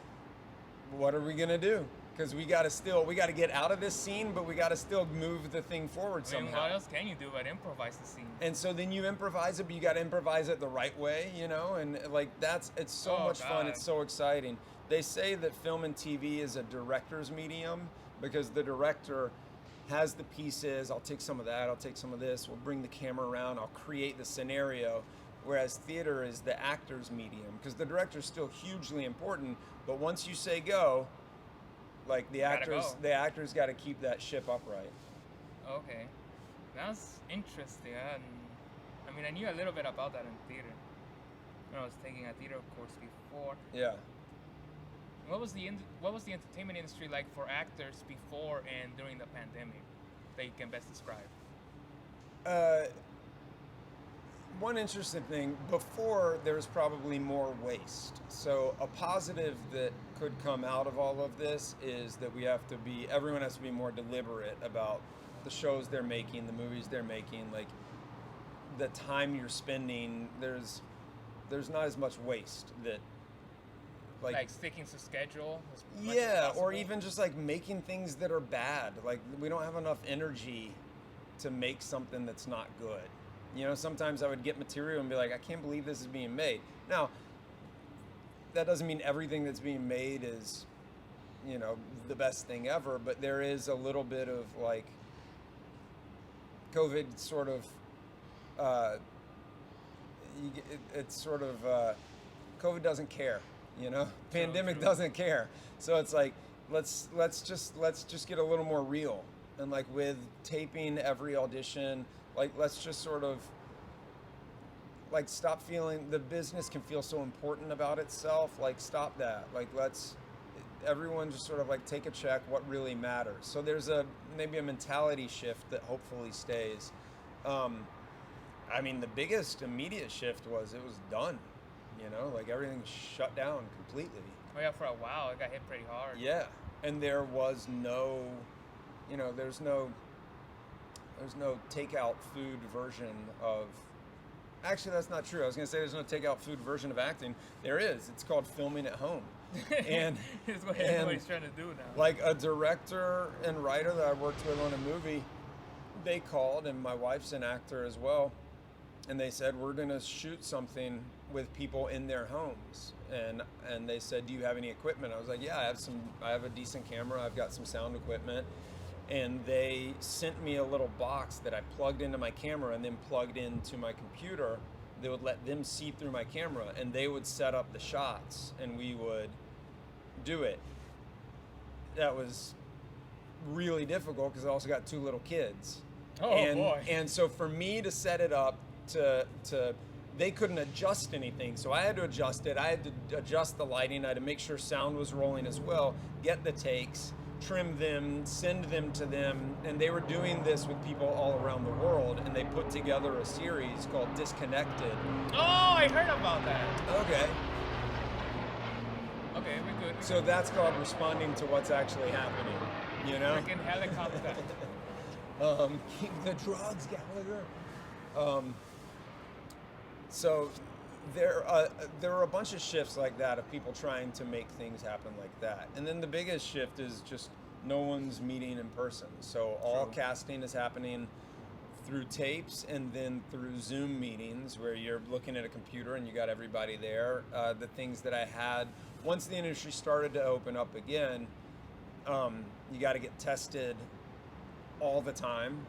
what are we gonna do? Because we got to get out of this scene, but we got to still move the thing forward somehow. What else can you do but improvise the scene? And so then you improvise it, but you got to improvise it the right way, and like it's so much fun. It's so exciting. They say that film and TV is a director's medium because the director has the pieces. I'll take some of that. I'll take some of this. We'll bring the camera around. I'll create the scenario. Whereas theater is the actor's medium, because the director's still hugely important. But once you say go, like the actors got to keep that ship upright. Okay, that's interesting. I knew a little bit about that in theater. When I was taking a theater course before. Yeah. What was the entertainment industry like for actors before and during the pandemic that you can best describe? One interesting thing, before there was probably more waste. So a positive that could come out of all of this is that everyone has to be more deliberate about the shows they're making, the movies they're making, like the time you're spending. There's not as much waste that like sticking to schedule. Yeah, or even just like making things that are bad. Like we don't have enough energy to make something that's not good. Sometimes I would get material and be like, I can't believe this is being made. Now, that doesn't mean everything that's being made is, the best thing ever, but there is a little bit of like COVID sort of, COVID doesn't care, pandemic doesn't care. So it's like, let's just get a little more real. And like with taping every audition, like let's just sort of like stop feeling the business can feel so important about itself. Like stop that. Like everyone just sort of like take a check what really matters. So there's maybe a mentality shift that hopefully stays. The biggest immediate shift was it was done. Like everything shut down completely. Oh yeah, for a while it got hit pretty hard. Yeah, and there was no, there's no takeout food version of. Actually, that's not true. I was going to say there's no takeout food version of acting. There is. It's called filming at home. And it's what everybody's trying to do now. Like a director and writer that I worked with on a movie, they called, and my wife's an actor as well. and they said, we're going to shoot something with people in their homes. And they said, do you have any equipment? I was like, yeah, I have a decent camera. I've got some sound equipment. And they sent me a little box that I plugged into my camera and then plugged into my computer. They would let them see through my camera, and they would set up the shots, and we would do it. That was really difficult because I also got 2 little kids. Oh, boy. And so for me to set it up to they couldn't adjust anything, so I had to adjust it. I had to adjust the lighting. I had to make sure sound was rolling as well, get the takes, trim them, send them to them, and they were doing this with people all around the world, and they put together a series called Disconnected. Oh, I heard about that. Okay. Okay, we're good. So that's called responding to what's actually happening, you know? Freaking helicopter. Keep the drugs, Gallagher. So there are a bunch of shifts like that of people trying to make things happen like that. And then the biggest shift is just no one's meeting in person. So all casting is happening through tapes and then through Zoom meetings where you're looking at a computer and you got everybody there. The things that I had, once the industry started to open up again, you got to get tested all the time.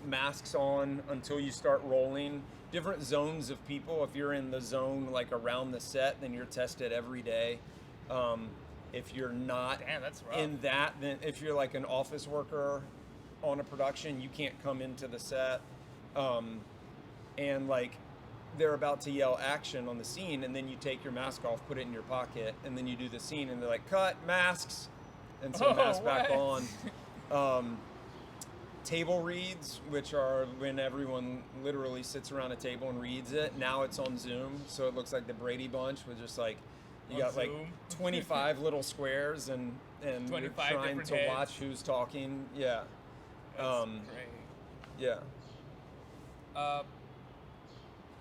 Masks on until you start rolling. Different zones of people. If you're in the zone like around the set, then you're tested every day. If you're not Damn, that's rough. in that, then if you're like an office worker on a production, you can't come into the set. And like they're about to yell action on the scene, and then you take your mask off, put it in your pocket, and then you do the scene, and they're like, cut, masks, and so mask back on. Table reads, which are when everyone literally sits around a table and reads it. Now it's on Zoom, so it looks like the Brady Bunch with just like you On got like Zoom. 25 little squares and you're 25 trying different to heads. watch who's talking. Yeah. That's great. Yeah. How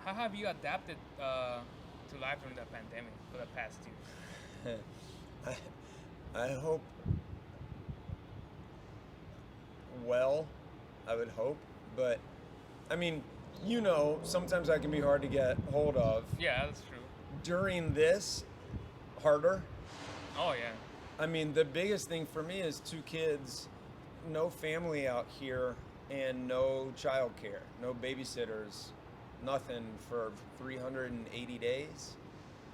have you adapted to life during the pandemic for the past year? I hope well, I would hope, but I mean, you know, sometimes I can be hard to get hold of. Yeah, that's true. During this, harder. Oh yeah. I mean, the biggest thing for me is 2 kids, no family out here, and no childcare, no babysitters, nothing for 380 days.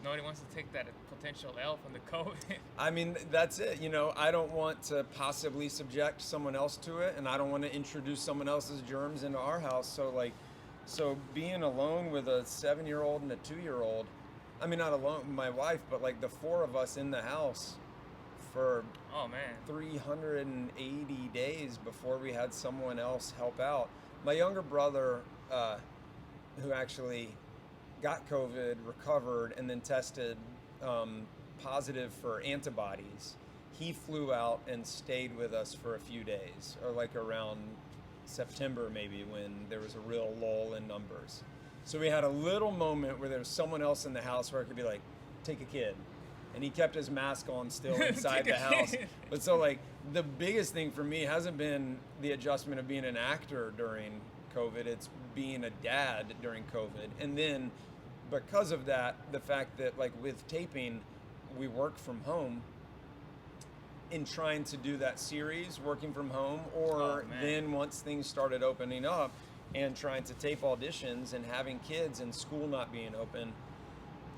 Nobody wants to take that potential L from the COVID. I mean, that's it. You know, I don't want to possibly subject someone else to it, and I don't want to introduce someone else's germs into our house. So being alone with a 7-year-old and a 2-year-old, I mean, not alone, my wife, but like the 4 of us in the house for Oh man. 380 days before we had someone else help out. My younger brother, who actually got COVID, recovered, and then tested positive for antibodies, he flew out and stayed with us for a few days, or like around September maybe, when there was a real lull in numbers. So we had a little moment where there was someone else in the house where I could be like, take a kid. And he kept his mask on still inside Take the a house. kid. But so like the biggest thing for me hasn't been the adjustment of being an actor during COVID, it's being a dad during COVID. And then because of that, the fact that like with taping, we work from home, in trying to do that series, working from home, or Oh, man. then once things started opening up and trying to tape auditions and having kids and school not being open,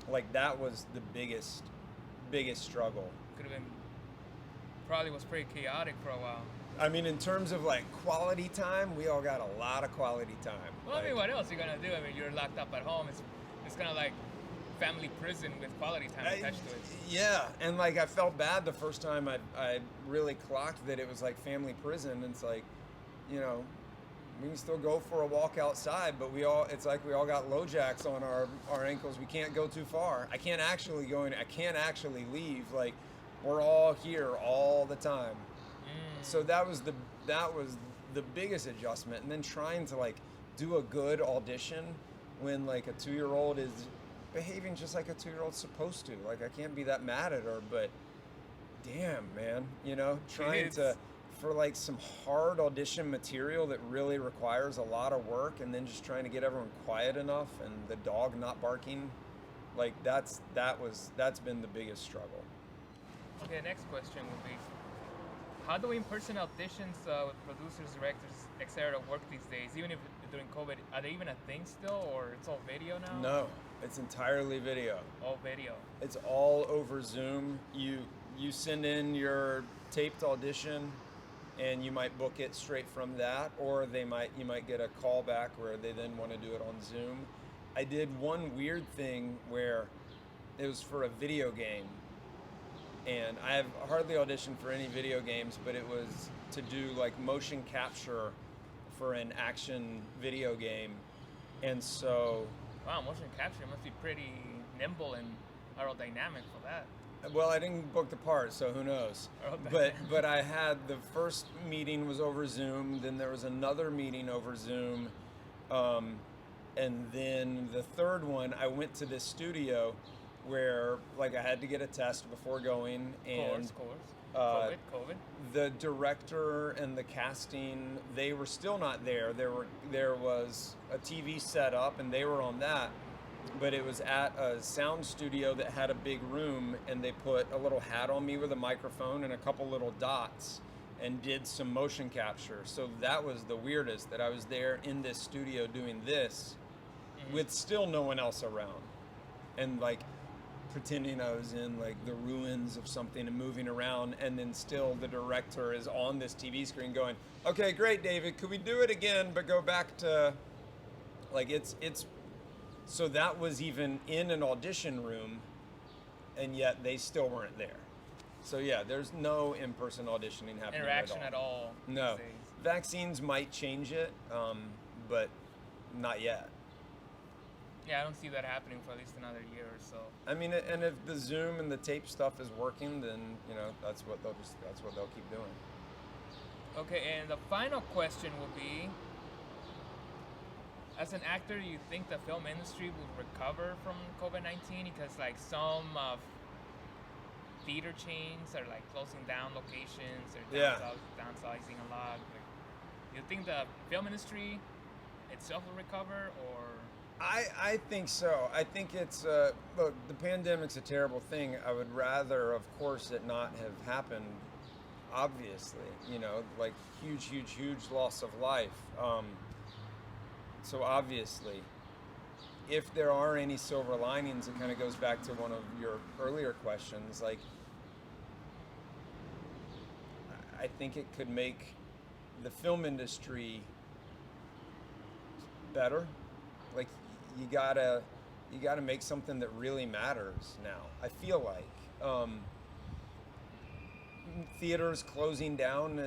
like that was the biggest struggle. Could have been. Probably was pretty chaotic for a while. I mean, in terms of like quality time, we all got a lot of quality time. Well, I mean, Like, what else you gonna do? I mean, you're locked up at home. It's kind of like family prison with quality time attached to it. Yeah, and like I felt bad the first time I really clocked that it was like family prison. And it's like, you know, we can still go for a walk outside, but it's like we all got low jacks on our ankles. We can't go too far. I can't actually go in. I can't actually leave. Like we're all here all the time. So that was the biggest adjustment. And then trying to like do a good audition when like a 2-year-old is behaving just like a 2-year-old's supposed to. Like I can't be that mad at her, but damn, man, you know, trying to for like some hard audition material that really requires a lot of work, and then just trying to get everyone quiet enough and the dog not barking, like that's been the biggest struggle. Okay, next question would be, how do in-person auditions with producers, directors, etc. work these days? Even if during COVID, are they even a thing still, or it's all video now? No, it's entirely video. All video. It's all over Zoom. You send in your taped audition, and you might book it straight from that, or you might get a call back where they then want to do it on Zoom. I did one weird thing where it was for a video game, and I have hardly auditioned for any video games, but it was to do like motion capture for an action video game. And so, wow, motion capture must be pretty nimble and aerodynamic for that. well, I didn't book the part, so who knows. But I had, the first meeting was over Zoom, then there was another meeting over Zoom, and then the third one, I went to this studio where like I had to get a test before going, and COVID. the director and the casting, they were still not there. There was a TV set up and they were on that, but it was at a sound studio that had a big room, and they put a little hat on me with a microphone and a couple little dots and did some motion capture. So that was the weirdest, that I was there in this studio doing this with still no one else around, and like pretending I was in like the ruins of something and moving around, and then still the director is on this TV screen going, okay, great, David, could we do it again, but go back to, like, it's so that was even in an audition room, and yet they still weren't there. So yeah, there's no in-person auditioning happening Interaction at all. No. These days. Vaccines might change it, but not yet. Yeah, I don't see that happening for at least another year or so. I mean, and if the Zoom and the tape stuff is working, then that's what they'll keep doing. Okay, and the final question will be, as an actor, you think the film industry will recover from COVID-19? Because like some theater chains are like closing down locations, or downsizing a lot. Like, do you think the film industry itself will recover, or? I think so. I think it's, look, the pandemic's a terrible thing. I would rather, of course, it not have happened, obviously, like huge loss of life. So obviously, if there are any silver linings, it kind of goes back to one of your earlier questions. Like, I think it could make the film industry better. Like, you gotta make something that really matters now. I feel like theaters closing down,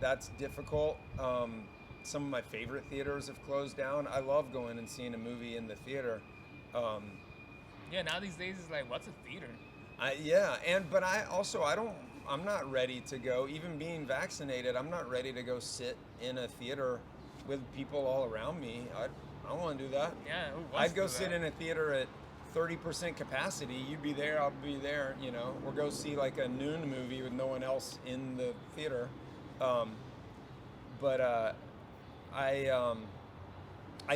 that's difficult. Some of my favorite theaters have closed down. I love going and seeing a movie in the theater. Yeah, now these days it's like, what's a theater? But I'm not ready to go, even being vaccinated, I'm not ready to go sit in a theater with people all around me. I don't want to do that. Yeah, who wants I'd go to do sit that? in a theater at 30% capacity. You'd be there, I'll be there, or go see like a noon movie with no one else in the theater. I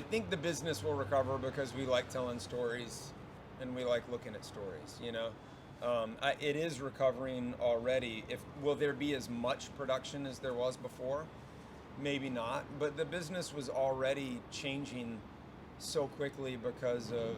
think the business will recover because we like telling stories and we like looking at stories, it is recovering already. Will there be as much production as there was before? Maybe not, but the business was already changing so quickly because of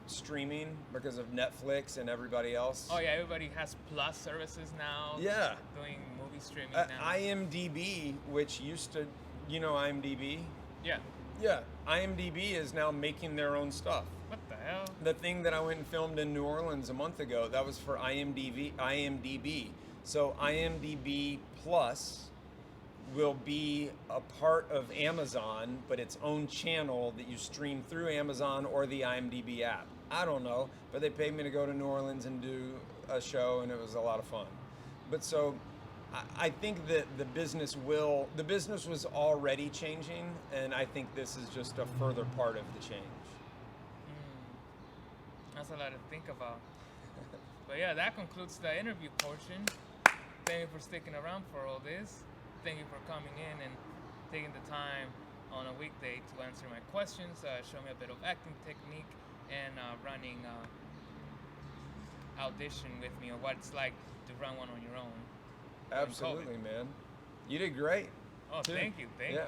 streaming, because of Netflix and everybody else. Oh yeah, everybody has plus services now. Yeah. Doing movie streaming now. IMDb, which used to, IMDb? Yeah. Yeah, IMDb is now making their own stuff. What the hell? The thing that I went and filmed in New Orleans a month ago, that was for IMDb. So IMDb Plus will be a part of Amazon, but its own channel that you stream through Amazon or the IMDb app. I don't know, but they paid me to go to New Orleans and do a show, and it was a lot of fun. But so I think that the business was already changing, and I think this is just a further part of the change. That's a lot to think about. But yeah, that concludes the interview portion. Thank you for sticking around for all this. thank you for coming in and taking the time on a weekday to answer my questions, show me a bit of acting technique, and running Audition with me, or what it's like to run one on your own. Absolutely, man. You did great. Oh, too. thank you. Yeah.